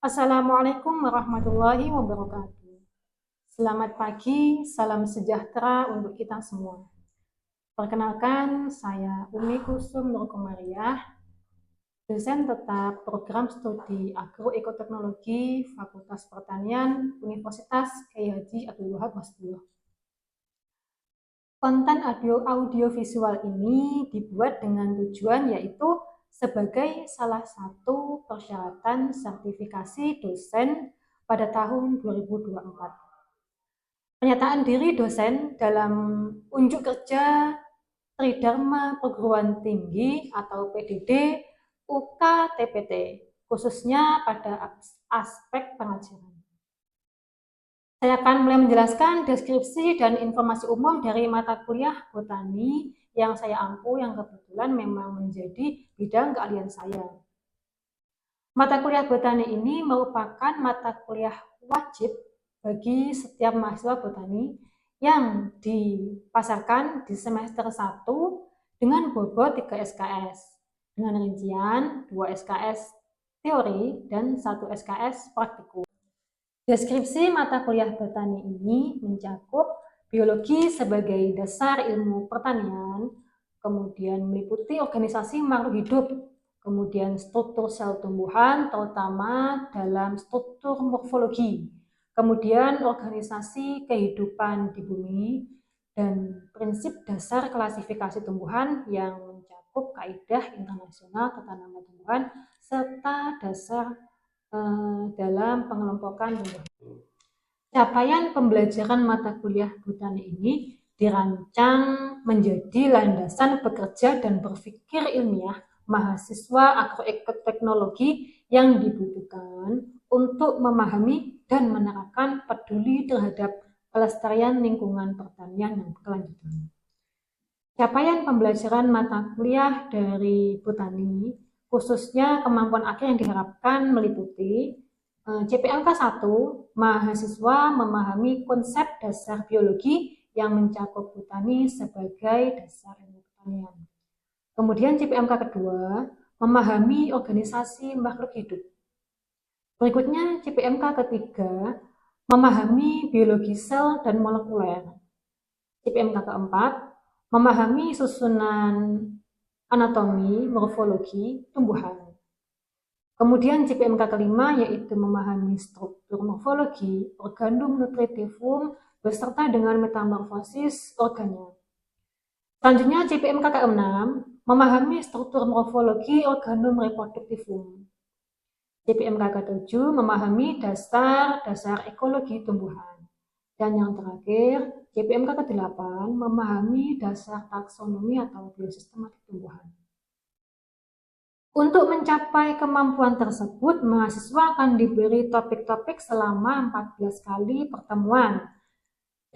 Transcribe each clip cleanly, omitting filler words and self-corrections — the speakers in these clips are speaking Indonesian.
Assalamualaikum warahmatullahi wabarakatuh. Selamat pagi, salam sejahtera untuk kita semua. Perkenalkan, saya Umi Kusum Nur Komariah, dosen tetap program studi Agroekoteknologi Fakultas Pertanian Universitas Kyai Haji Abdul Wahab Masdullah. Konten audiovisual ini dibuat dengan tujuan yaitu sebagai salah satu persyaratan sertifikasi dosen pada tahun 2024. Pernyataan diri dosen dalam unjuk kerja Tridharma Perguruan Tinggi atau PDD UK TPT, khususnya pada aspek pengajaran. Saya akan mulai menjelaskan deskripsi dan informasi umum dari mata kuliah botani yang saya ampu yang kebetulan memang menjadi bidang keahlian saya. Mata kuliah botani ini merupakan mata kuliah wajib bagi setiap mahasiswa botani yang dipasarkan di semester 1 dengan bobot 3 SKS dengan rincian 2 SKS teori dan 1 SKS praktikum. Deskripsi mata kuliah botani ini mencakup biologi sebagai dasar ilmu pertanian, kemudian meliputi organisasi makhluk hidup, kemudian struktur sel tumbuhan terutama dalam struktur morfologi, kemudian organisasi kehidupan di bumi, dan prinsip dasar klasifikasi tumbuhan yang mencakup kaidah internasional ketanaman tumbuhan serta dasar dalam pengelompokan tumbuhan. Capaian pembelajaran mata kuliah botani ini dirancang menjadi landasan bekerja dan berpikir ilmiah mahasiswa agroekoteknologi yang dibutuhkan untuk memahami dan menerapkan peduli terhadap pelestarian lingkungan pertanian yang berkelanjutan. Capaian pembelajaran mata kuliah dari botani, khususnya kemampuan akhir yang diharapkan meliputi CPMK 1, mahasiswa memahami konsep dasar biologi yang mencakup botani sebagai dasar ilmu pertanian. Kemudian CPMK kedua, memahami organisasi makhluk hidup. Berikutnya CPMK ketiga, memahami biologi sel dan molekuler. CPMK keempat, memahami susunan anatomi, morfologi, tumbuhan. Kemudian CPMK kelima yaitu memahami struktur morfologi, organum nutritivum, beserta dengan metamorfosis organnya. Selanjutnya CPMK keenam, memahami struktur morfologi organum reproduktivum. CPMK ketujuh, memahami dasar ekologi tumbuhan. Dan yang terakhir, CPMK ke-8 memahami dasar taksonomi atau biosistematik tumbuhan. Untuk mencapai kemampuan tersebut, mahasiswa akan diberi topik-topik selama 14 kali pertemuan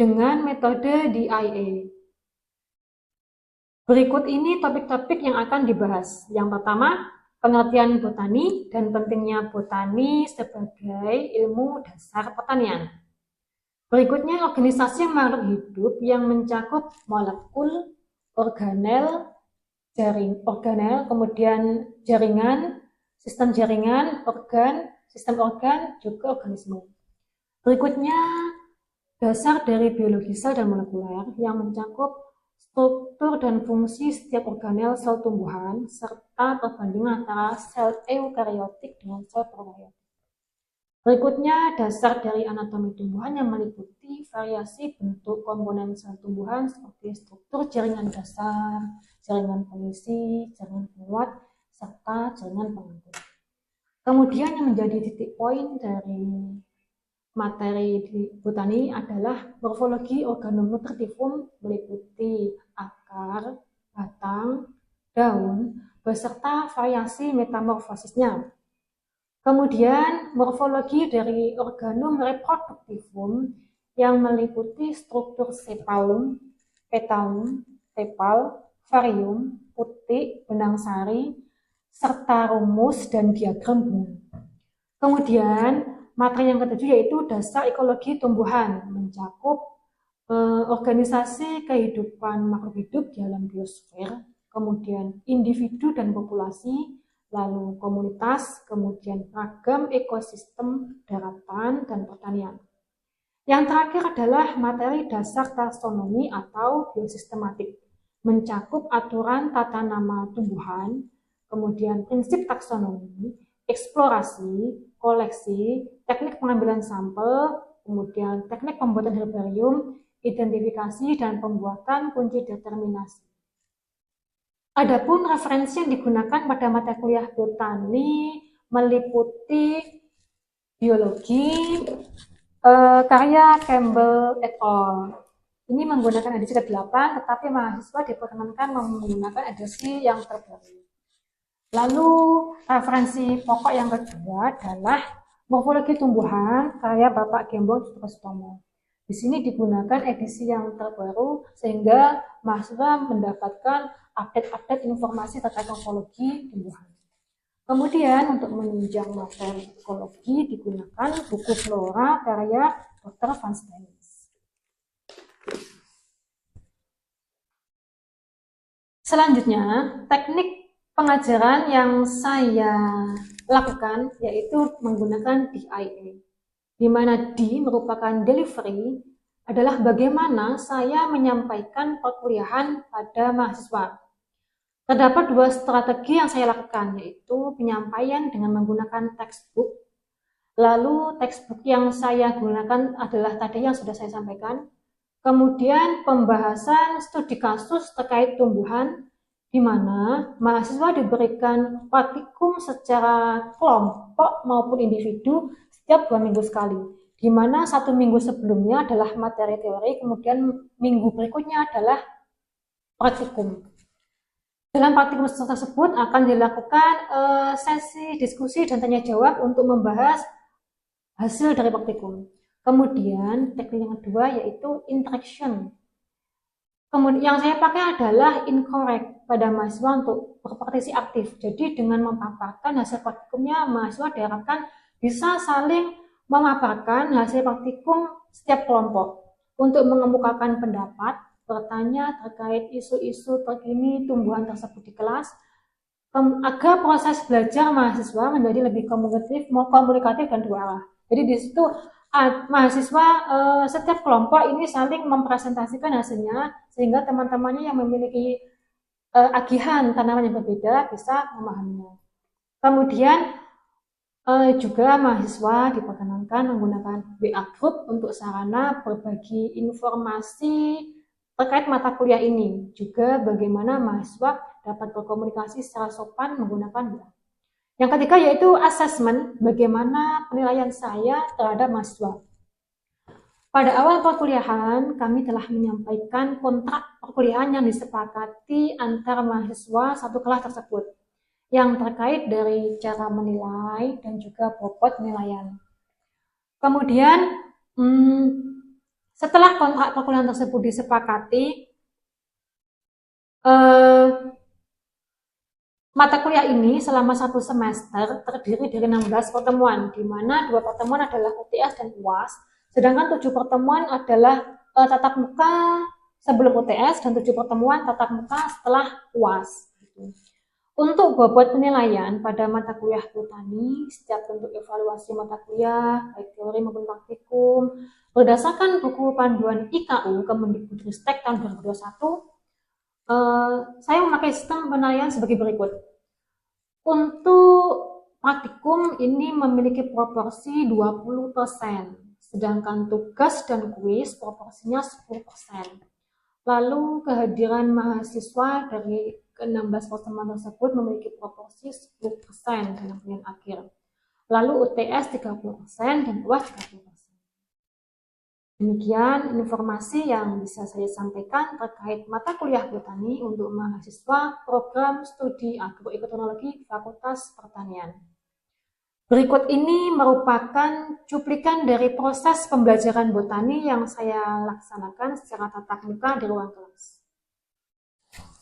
dengan metode DIA. Berikut ini topik-topik yang akan dibahas. Yang pertama, pengertian botani dan pentingnya botani sebagai ilmu dasar pertanian. Berikutnya, organisasi makhluk hidup yang mencakup molekul, organel, kemudian jaringan, sistem jaringan, organ, sistem organ, juga organisme. Berikutnya, dasar dari biologi sel dan molekuler yang mencakup struktur dan fungsi setiap organel sel tumbuhan, serta perbandingan antara sel eukariotik dengan sel prokariotik. Berikutnya, dasar dari anatomi tumbuhan yang meliputi variasi bentuk komponen sel tumbuhan seperti struktur jaringan dasar, jaringan pengisi, jaringan penguat, serta jaringan pengangkut. Kemudian yang menjadi titik poin dari materi di botani adalah morfologi organum nutritivum meliputi akar, batang, daun, beserta variasi metamorfosisnya. Kemudian morfologi dari organum reproduktivum yang meliputi struktur sepalum, petalum, tepal, varium, putik, benang sari, serta rumus dan diagram bunga. Kemudian materi yang ketujuh yaitu dasar ekologi tumbuhan, mencakup organisasi kehidupan makhluk hidup di alam biosfer, kemudian individu dan populasi, lalu komunitas, kemudian ragam ekosistem daratan dan pertanian. Yang terakhir adalah materi dasar taksonomi atau biosistematik, mencakup aturan tata nama tumbuhan, kemudian prinsip taksonomi, eksplorasi, koleksi, teknik pengambilan sampel, kemudian teknik pembuatan herbarium, identifikasi, dan pembuatan kunci determinasi. Adapun referensi yang digunakan pada mata kuliah botani meliputi biologi, karya Campbell et al. Ini menggunakan edisi ke-8, tetapi mahasiswa diperkenankan menggunakan edisi yang terbaru. Lalu referensi pokok yang kedua adalah morfologi tumbuhan karya Bapak Gembong Sutomo. Di sini digunakan edisi yang terbaru sehingga mahasiswa mendapatkan update informasi terkait morfologi tumbuhan. Kemudian untuk menunjang materi ekologi digunakan buku Flora karya Dr. Van Stenis. Selanjutnya, teknik pengajaran yang saya lakukan yaitu menggunakan DIA, di mana D merupakan delivery, adalah bagaimana saya menyampaikan perkuliahan pada mahasiswa. Terdapat dua strategi yang saya lakukan, yaitu penyampaian dengan menggunakan textbook. Lalu textbook yang saya gunakan adalah tadi yang sudah saya sampaikan. Kemudian pembahasan studi kasus terkait tumbuhan, di mana mahasiswa diberikan praktikum secara kelompok maupun individu setiap 2 minggu sekali, di mana 1 minggu sebelumnya adalah materi teori, kemudian minggu berikutnya adalah praktikum. Dalam praktikum tersebut akan dilakukan sesi diskusi dan tanya jawab untuk membahas hasil dari praktikum. Kemudian teknik yang kedua yaitu interaction. Kemudian yang saya pakai adalah incorrect pada mahasiswa untuk berpartisipasi aktif. Jadi dengan memaparkan hasil praktikumnya, mahasiswa diharapkan bisa saling memaparkan hasil praktikum setiap kelompok untuk mengemukakan pendapat, bertanya terkait isu-isu terkini tumbuhan tersebut di kelas, agar proses belajar mahasiswa menjadi lebih komunikatif dan dua arah. Jadi di situ mahasiswa setiap kelompok ini saling mempresentasikan hasilnya sehingga teman-temannya yang memiliki agihan tanaman yang berbeda bisa memahaminya. Kemudian juga mahasiswa diperkenankan menggunakan WA group untuk sarana berbagi informasi terkait mata kuliah ini. Juga bagaimana mahasiswa dapat berkomunikasi secara sopan menggunakan WA. Yang ketiga yaitu assessment, bagaimana penilaian saya terhadap mahasiswa. Pada awal perkuliahan, kami telah menyampaikan kontrak perkuliahan yang disepakati antara mahasiswa satu kelas tersebut, yang terkait dari cara menilai dan juga bobot penilaian. Kemudian, setelah kontrak perkuliahan tersebut disepakati, mata kuliah ini selama 1 semester terdiri dari 16 pertemuan, di mana 2 pertemuan adalah UTS dan UAS, sedangkan 7 pertemuan adalah tatap muka sebelum UTS dan 7 pertemuan tatap muka setelah UAS. Untuk bobot penilaian pada mata kuliah botani, setiap bentuk evaluasi mata kuliah, baik teori maupun praktikum, berdasarkan buku panduan IKU Kemendikbudristek tahun 2021, saya memakai sistem penilaian sebagai berikut. Untuk praktikum ini memiliki proporsi 20%, sedangkan tugas dan kuis proporsinya 10%. Lalu kehadiran mahasiswa dari ke-16 pertemuan tersebut memiliki proporsi 10% dalam penilaian akhir. Lalu UTS 30% dan UAS 30%. Demikian informasi yang bisa saya sampaikan terkait mata kuliah botani untuk mahasiswa program studi agroekoteknologi Fakultas Pertanian. Berikut ini merupakan cuplikan dari proses pembelajaran botani yang saya laksanakan secara tatap muka di ruang kelas.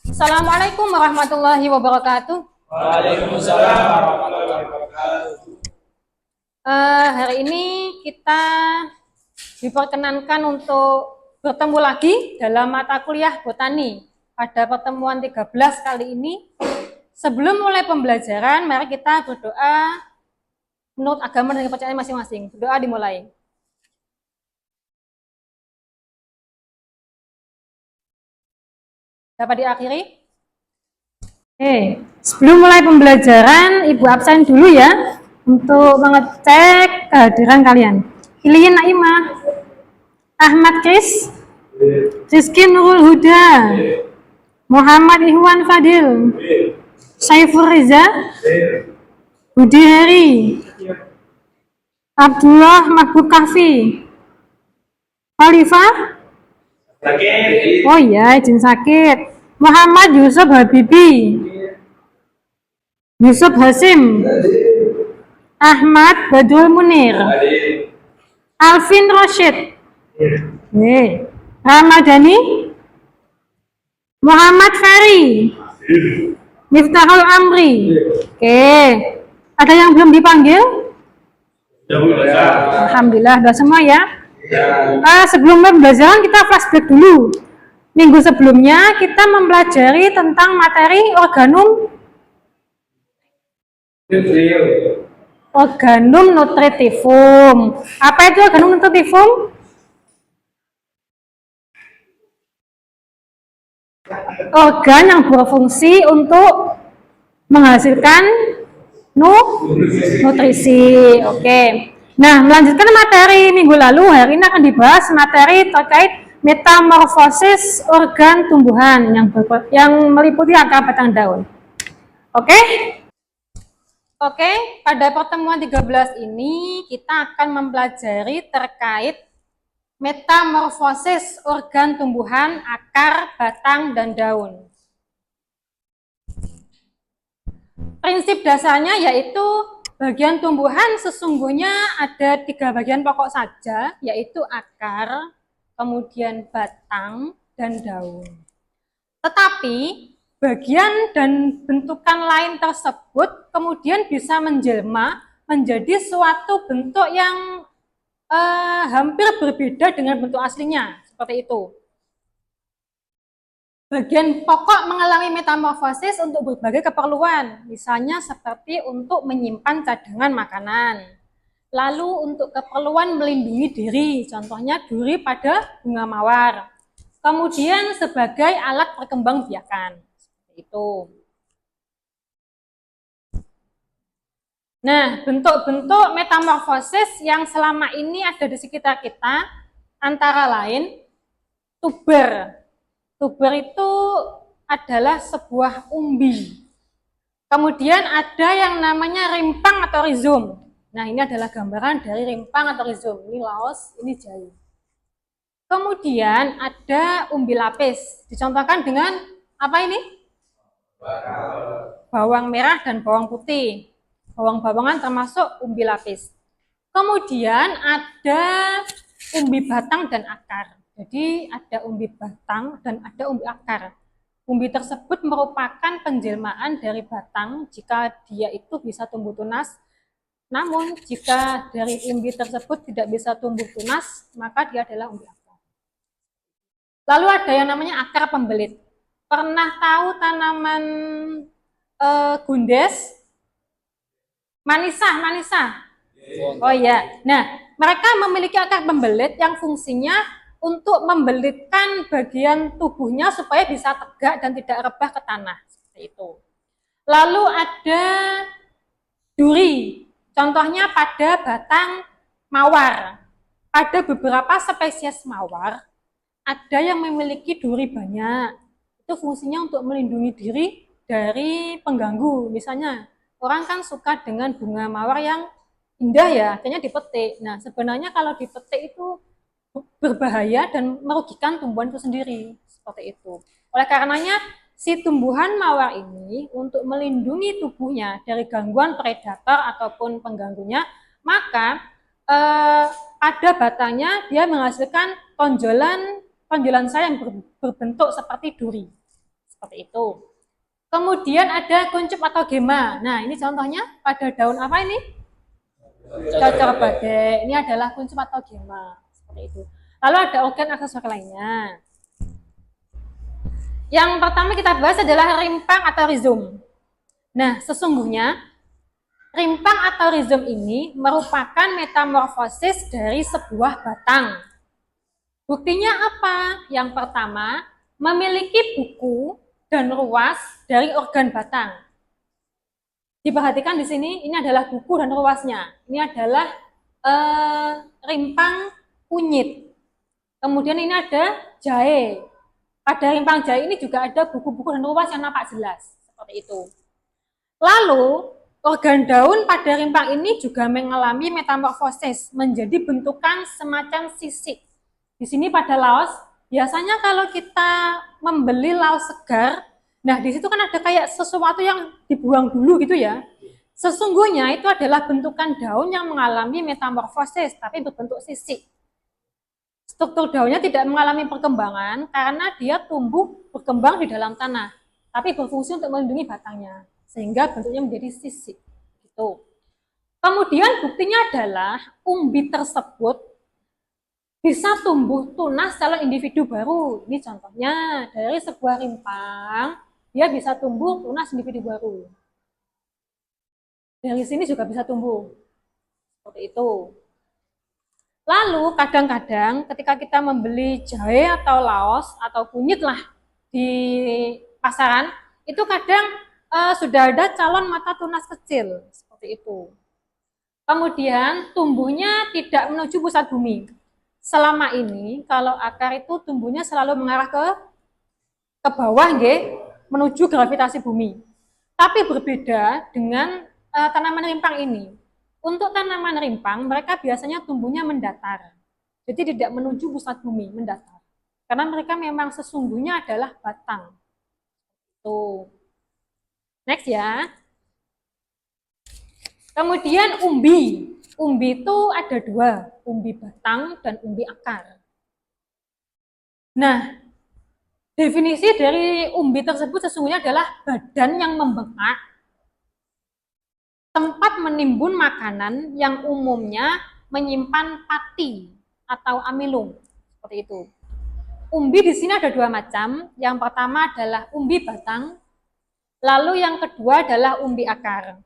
Assalamualaikum warahmatullahi wabarakatuh. Waalaikumsalam warahmatullahi wabarakatuh. Hari ini kita diperkenankan untuk bertemu lagi dalam mata kuliah botani. Pada pertemuan 13 kali ini, Sebelum mulai pembelajaran, mari kita berdoa menurut agama dan kepercayaan masing-masing. Doa dimulai. Dapat diakhiri? Sebelum mulai pembelajaran, Ibu absen dulu ya untuk mengecek kehadiran kalian. Iliin Naimah, Ahmad Kris, Rizky Nurul Huda, Muhammad Ihwan Fadil, Saiful Reza, Budi Heri, Abdullah Mahbub Kahfi, Khalifah. Oh iya, izin sakit. Muhammad Yusuf Habibi, Yusuf Hasim, Ahmad Badul Munir, Alvin Rashid, Ramadhani, Muhammad Ferry, Miftahul Amri. Oke, ada yang belum dipanggil? Alhamdulillah, udah semua ya. Sebelum pembelajaran kita flashback dulu. Minggu sebelumnya kita mempelajari tentang materi organum nutritivum. Apa itu organum nutritivum? Organ yang berfungsi untuk menghasilkan nutrisi. Oke. Nah, melanjutkan materi minggu lalu, hari ini akan dibahas materi terkait metamorfosis organ tumbuhan yang meliputi akar, batang, daun. Oke? Oke, pada pertemuan 13 ini kita akan mempelajari terkait metamorfosis organ tumbuhan, akar, batang, dan daun. Prinsip dasarnya yaitu bagian tumbuhan sesungguhnya ada 3 bagian pokok saja, yaitu akar, kemudian batang, dan daun. Tetapi bagian dan bentukan lain tersebut kemudian bisa menjelma menjadi suatu bentuk yang hampir berbeda dengan bentuk aslinya, seperti itu. Bagian pokok mengalami metamorfosis untuk berbagai keperluan, misalnya seperti untuk menyimpan cadangan makanan. Lalu untuk keperluan melindungi diri, contohnya duri pada bunga mawar. Kemudian sebagai alat perkembangbiakan, seperti itu. Nah, bentuk-bentuk metamorfosis yang selama ini ada di sekitar kita, antara lain tuber. Tuber itu adalah sebuah umbi. Kemudian ada yang namanya rimpang atau rizom. Nah, ini adalah gambaran dari rimpang atau rizom. Ini laos, ini jahe. Kemudian ada umbi lapis. Dicontohkan dengan apa ini? Bawang merah dan bawang putih. Bawang-bawangan termasuk umbi lapis. Kemudian ada umbi batang dan akar. Jadi ada umbi batang dan ada umbi akar. Umbi tersebut merupakan penjelmaan dari batang jika dia itu bisa tumbuh tunas. Namun jika dari umbi tersebut tidak bisa tumbuh tunas, maka dia adalah umbi akar. Lalu ada yang namanya akar pembelit. Pernah tahu tanaman gundes? Manisa. Oh iya. Nah, mereka memiliki akar pembelit yang fungsinya untuk membelitkan bagian tubuhnya supaya bisa tegak dan tidak rebah ke tanah. Seperti itu. Lalu ada duri. Contohnya pada batang mawar. Ada beberapa spesies mawar, ada yang memiliki duri banyak. Itu fungsinya untuk melindungi diri dari pengganggu. Misalnya, orang kan suka dengan bunga mawar yang indah ya, akhirnya dipetik. Nah, sebenarnya kalau dipetik itu berbahaya dan merugikan tumbuhan itu sendiri. Seperti itu. Oleh karenanya, si tumbuhan mawar ini untuk melindungi tubuhnya dari gangguan predator ataupun pengganggunya, maka pada batangnya dia menghasilkan tonjolan sayap yang berbentuk seperti duri. Seperti itu. Kemudian ada kuncup atau gema. Nah, ini contohnya pada daun apa ini? Cocor badai. Ini adalah kuncup atau gema. Seperti itu. Lalu ada organ aksesoris lainnya. Yang pertama kita bahas adalah rimpang atau rizom. Nah, sesungguhnya rimpang atau rizom ini merupakan metamorfosis dari sebuah batang. Buktinya apa? Yang pertama, memiliki buku dan ruas dari organ batang. Diperhatikan di sini, ini adalah buku dan ruasnya. Ini adalah rimpang kunyit. Kemudian ini ada jahe. Pada rimpang jahe ini juga ada buku-buku dan ruas yang nampak jelas. Seperti itu. Lalu, organ daun pada rimpang ini juga mengalami metamorfosis menjadi bentukan semacam sisik. Di sini pada laos, biasanya kalau kita membeli laos segar, nah di situ kan ada kayak sesuatu yang dibuang dulu gitu ya. Sesungguhnya itu adalah bentukan daun yang mengalami metamorfosis, tapi berbentuk sisik. Struktur daunnya tidak mengalami perkembangan karena dia tumbuh berkembang di dalam tanah, tapi berfungsi untuk melindungi batangnya, sehingga bentuknya menjadi sisik. Gitu. Kemudian buktinya adalah umbi tersebut bisa tumbuh tunas calon individu baru. Ini contohnya dari sebuah rimpang, dia bisa tumbuh tunas individu baru. Dari sini juga bisa tumbuh. Seperti itu. Lalu kadang-kadang ketika kita membeli jahe atau laos atau kunyit lah di pasaran, itu kadang sudah ada calon mata tunas kecil seperti itu. Kemudian tumbuhnya tidak menuju pusat bumi. Selama ini kalau akar itu tumbuhnya selalu mengarah ke bawah, menuju gravitasi bumi. Tapi berbeda dengan tanaman rimpang ini. Untuk tanaman rimpang, mereka biasanya tumbuhnya mendatar. Jadi tidak menuju pusat bumi, mendatar. Karena mereka memang sesungguhnya adalah batang. Tuh. Next ya. Kemudian umbi. Umbi itu ada dua, umbi batang dan umbi akar. Nah, definisi dari umbi tersebut sesungguhnya adalah badan yang membengkak, tempat menimbun makanan yang umumnya menyimpan pati atau amilum, seperti itu. Umbi di sini ada dua macam. Yang pertama adalah umbi batang, lalu yang kedua adalah umbi akar.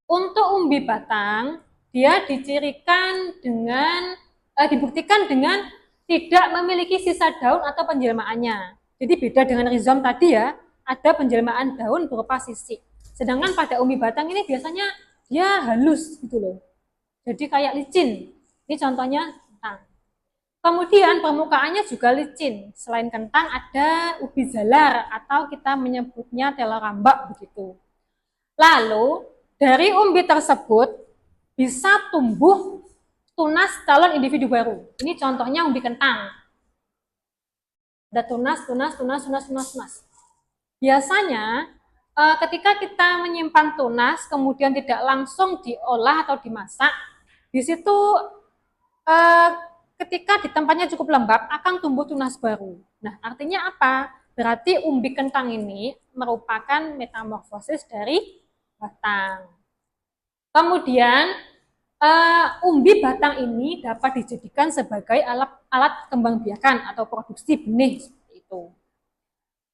Untuk umbi batang, dia dibuktikan dengan tidak memiliki sisa daun atau penjelmaannya. Jadi beda dengan rizom tadi ya, ada penjelmaan daun berupa sisik. Sedangkan pada umbi batang ini biasanya dia halus gitu loh. Jadi kayak licin. Ini contohnya kentang. Kemudian permukaannya juga licin. Selain kentang ada ubi jalar atau kita menyebutnya tela rambak begitu. Lalu dari umbi tersebut bisa tumbuh tunas calon individu baru. Ini contohnya umbi kentang. Ada tunas. Biasanya ketika kita menyimpan tunas kemudian tidak langsung diolah atau dimasak, di situ ketika di tempatnya cukup lembab akan tumbuh tunas baru. Nah, artinya apa? Berarti umbi kentang ini merupakan metamorfosis dari batang. Kemudian umbi batang ini dapat dijadikan sebagai alat kembangbiakan atau produksi benih seperti itu.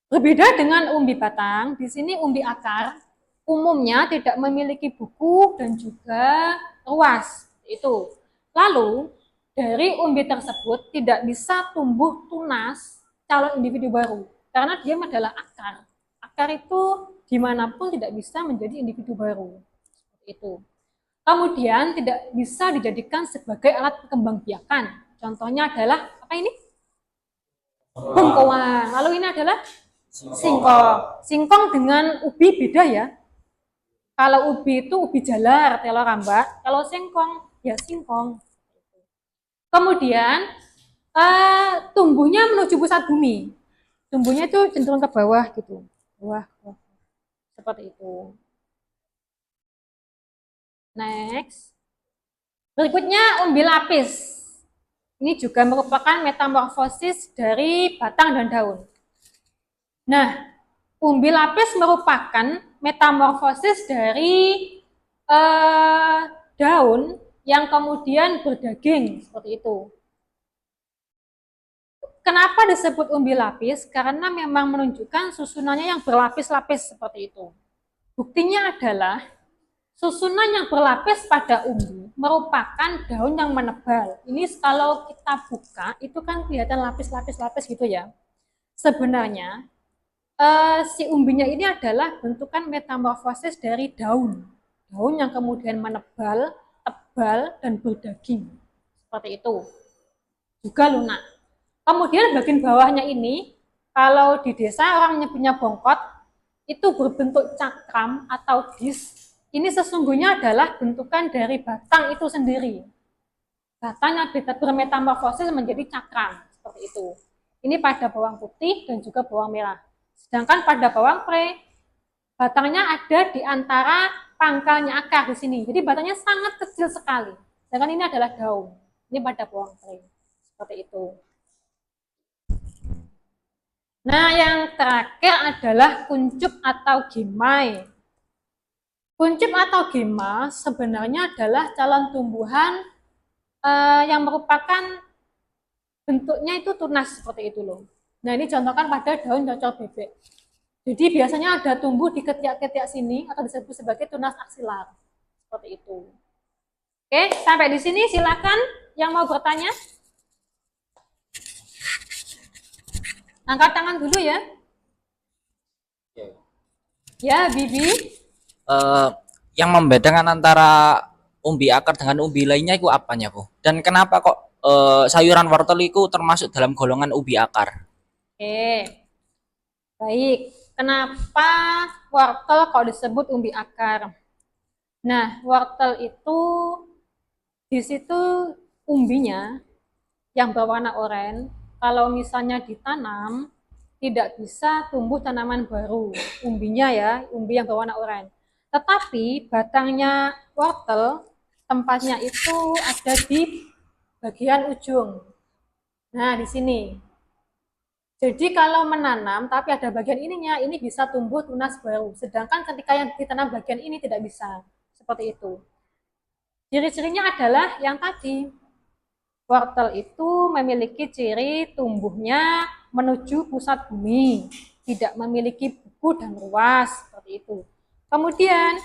Berbeda dengan umbi batang, di sini umbi akar umumnya tidak memiliki buku dan juga ruas. Itu. Lalu, dari umbi tersebut tidak bisa tumbuh tunas calon individu baru, karena dia adalah akar. Akar itu dimanapun tidak bisa menjadi individu baru. Seperti itu. Kemudian tidak bisa dijadikan sebagai alat kembangbiakan. Contohnya adalah, apa ini? Bengkoang. Lalu ini adalah singkong. Singkong dengan ubi beda ya. Kalau ubi itu ubi jalar, tela rambak. Kalau singkong, ya singkong. Kemudian tumbuhnya menuju pusat bumi. Tumbuhnya itu cenderung ke bawah gitu. Bawah. Seperti itu. Next. Berikutnya umbi lapis. Ini juga merupakan metamorfosis dari batang dan daun. Nah, umbi lapis merupakan metamorfosis dari daun yang kemudian berdaging seperti itu. Kenapa disebut umbi lapis? Karena memang menunjukkan susunannya yang berlapis-lapis seperti itu. Buktinya adalah susunan yang berlapis pada umbi merupakan daun yang menebal. Ini kalau kita buka, itu kan kelihatan lapis-lapis-lapis gitu ya. Sebenarnya, si umbinya ini adalah bentukan metamorfosis dari daun. Daun yang kemudian menebal, tebal, dan berdaging. Seperti itu. Juga lunak. Kemudian bagian bawahnya ini, kalau di desa orang nyebutnya bongkot, itu berbentuk cakram atau dis. Ini sesungguhnya adalah bentukan dari batang itu sendiri. Batangnya bermetamorfosis menjadi cakram, seperti itu. Ini pada bawang putih dan juga bawang merah. Sedangkan pada bawang pre, batangnya ada di antara pangkalnya akar di sini. Jadi batangnya sangat kecil sekali. Sedangkan ini adalah daun. Ini pada bawang pre. Seperti itu. Nah, yang terakhir adalah kuncup atau gimai. Kuncup atau gema sebenarnya adalah calon tumbuhan yang merupakan bentuknya itu tunas seperti itu loh. Nah, ini contohkan pada daun cocol bebek. Jadi biasanya ada tumbuh di ketiak-ketiak sini atau disebut sebagai tunas aksilar. Seperti itu. Oke, sampai di sini silakan yang mau bertanya. Angkat tangan dulu ya. Ya, Bibi. Yang membedakan antara umbi akar dengan umbi lainnya itu apanya, Bu? Dan kenapa kok sayuran wortel itu termasuk dalam golongan umbi akar? Oke, baik. Kenapa wortel kok disebut umbi akar? Nah, wortel itu di situ umbinya yang berwarna oranye, kalau misalnya ditanam tidak bisa tumbuh tanaman baru. Umbinya ya, umbi yang berwarna oranye. Tetapi batangnya wortel tempatnya itu ada di bagian ujung. Nah, di sini. Jadi kalau menanam tapi ada bagian ininya, ini bisa tumbuh tunas baru. Sedangkan ketika yang ditanam bagian ini tidak bisa. Seperti itu. Ciri-cirinya adalah yang tadi. Wortel itu memiliki ciri tumbuhnya menuju pusat bumi, tidak memiliki buku dan luas, seperti itu. Kemudian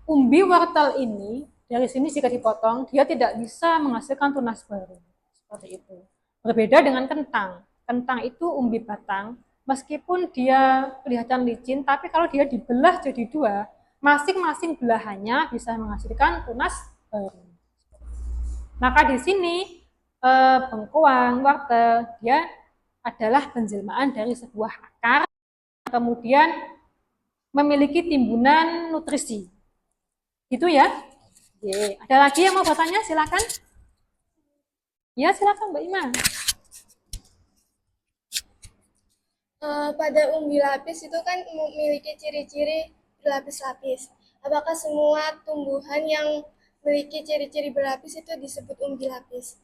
umbi wortel ini dari sini jika dipotong, dia tidak bisa menghasilkan tunas baru, seperti itu. Berbeda dengan kentang. Kentang itu umbi batang, meskipun dia kelihatan licin, tapi kalau dia dibelah jadi dua, masing-masing belahannya bisa menghasilkan tunas baru. Maka di sini bengkoang, wortel, dia adalah penjelmaan dari sebuah akar, kemudian memiliki timbunan nutrisi. Gitu ya. Ye. Ada lagi yang mau bertanya? Silakan. Ya, silakan Mbak Ima. Pada umbi lapis itu kan memiliki ciri-ciri berlapis-lapis. Apakah semua tumbuhan yang memiliki ciri-ciri berlapis itu disebut umbi lapis?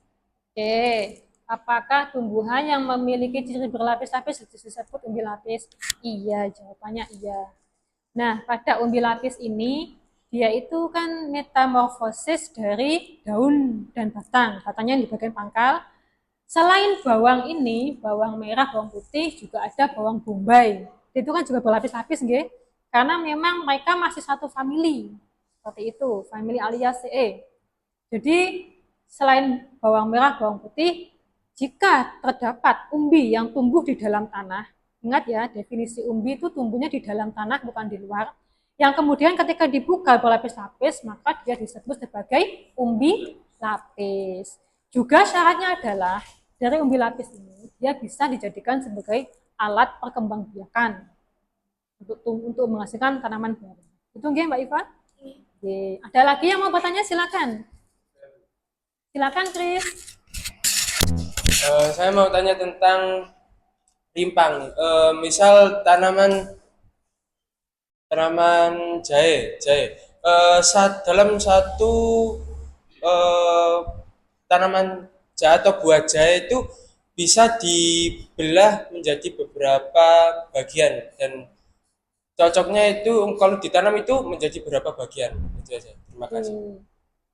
Oke, apakah tumbuhan yang memiliki ciri berlapis-lapis disebut umbi lapis? Iya, jawabannya iya. Nah, pada umbi lapis ini, dia itu kan metamorfosis dari daun dan batang. Batangnya di bagian pangkal. Selain bawang ini, bawang merah, bawang putih, juga ada bawang bombay. Itu kan juga berlapis-lapis, nggih. Karena memang mereka masih satu famili. Seperti itu, famili Aliaceae. Jadi, selain bawang merah, bawang putih, jika terdapat umbi yang tumbuh di dalam tanah, ingat ya, definisi umbi itu tumbuhnya di dalam tanah, bukan di luar, yang kemudian ketika dibuka berlapis-lapis, maka dia disebut sebagai umbi lapis. Juga syaratnya adalah dari umbi lapis ini dia bisa dijadikan sebagai alat perkembangbiakan untuk menghasilkan tanaman baru. Itu nggih Mbak Iva? Oke. Ada lagi yang mau bertanya? Silakan. Silakan Chris. Saya mau tanya tentang rimpang. Misal tanaman jahe. Dalam satu tanaman jahe atau buah jahe itu bisa dibelah menjadi beberapa bagian dan cocoknya itu kalau ditanam itu menjadi berapa bagian. Itu aja. Terima kasih.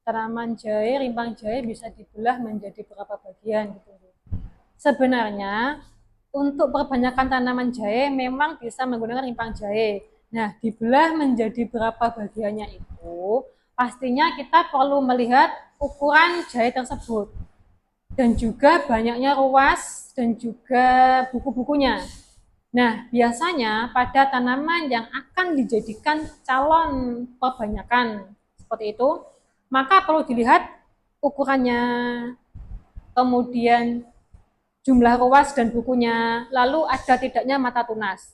Tanaman jahe, rimpang jahe bisa dibelah menjadi berapa bagian gitu. Sebenarnya untuk perbanyakan tanaman jahe memang bisa menggunakan rimpang jahe. Nah, dibelah menjadi berapa bagiannya itu, pastinya kita perlu melihat ukuran jahe tersebut. Dan juga banyaknya ruas dan juga buku-bukunya. Nah, biasanya pada tanaman yang akan dijadikan calon perbanyakan seperti itu, maka perlu dilihat ukurannya, kemudian jumlah ruas dan bukunya, lalu ada tidaknya mata tunas.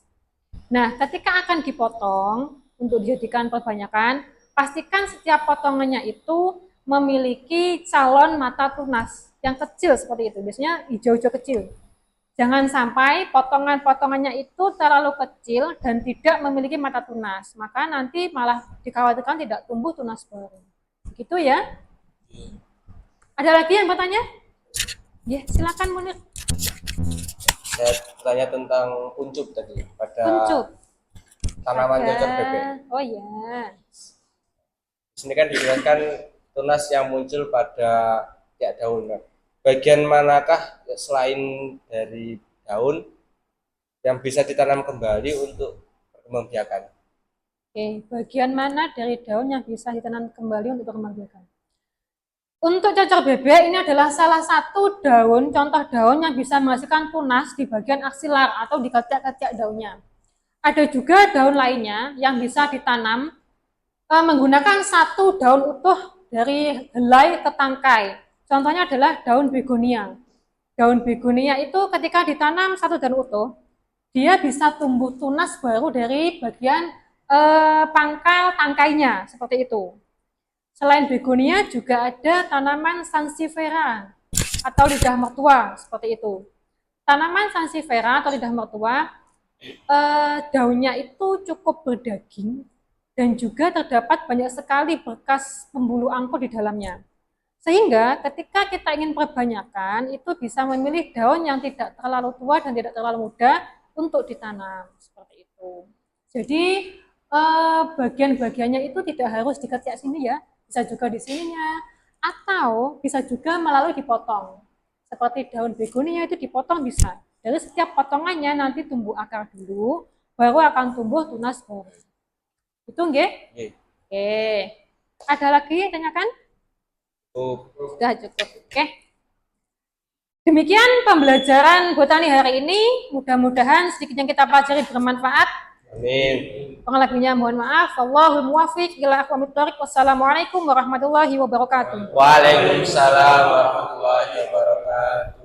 Nah, ketika akan dipotong untuk dijadikan perbanyakan, pastikan setiap potongannya itu memiliki calon mata tunas yang kecil seperti itu, biasanya hijau-hijau kecil. Jangan sampai potongan-potongannya itu terlalu kecil dan tidak memiliki mata tunas, maka nanti malah dikhawatirkan tidak tumbuh tunas baru. Begitu ya. Ada lagi yang bertanya? Ya, silakan Munir. Saya tanya tentang kuncup tadi pada Kuncup. tanaman cocok bebek. Oh ya. Di sini kan dijelaskan tunas yang muncul pada tiap daun. Nah, bagian manakah selain dari daun yang bisa ditanam kembali untuk berkembang biakan? Oke, bagian mana dari daun yang bisa ditanam kembali untuk berkembang biakan? Untuk cocok bebek ini adalah salah satu daun, contoh daun yang bisa menghasilkan tunas di bagian aksilar atau di ketiak-ketiak daunnya. Ada juga daun lainnya yang bisa ditanam menggunakan satu daun utuh dari helai ke tangkai. Contohnya adalah daun begonia. Daun begonia itu ketika ditanam satu daun utuh, dia bisa tumbuh tunas baru dari bagian pangkal tangkainya, seperti itu. Selain begonia juga ada tanaman sansevieria atau lidah mertua, seperti itu. Tanaman sansevieria atau lidah mertua, daunnya itu cukup berdaging dan juga terdapat banyak sekali bekas pembuluh angkut di dalamnya. Sehingga ketika kita ingin perbanyakan, itu bisa memilih daun yang tidak terlalu tua dan tidak terlalu muda untuk ditanam, seperti itu. Jadi bagian-bagiannya itu tidak harus di ketiak sini ya, bisa juga di sininya, atau bisa juga melalui dipotong. Seperti daun begonia itu dipotong bisa. Dari setiap potongannya nanti tumbuh akar dulu, baru akan tumbuh tunas baru. Itu nggih? Oke. Ada lagi yang tanyakan? Sudah cukup. Oke. Demikian pembelajaran botani hari ini. Mudah-mudahan sedikit yang kita pelajari bermanfaat. Amin. Kurang lebihnya mohon maaf. Wallahul muwaffiq ila aqwamit thoriq. Wassalamualaikum warahmatullahi wabarakatuh. Waalaikumsalam warahmatullahi wabarakatuh.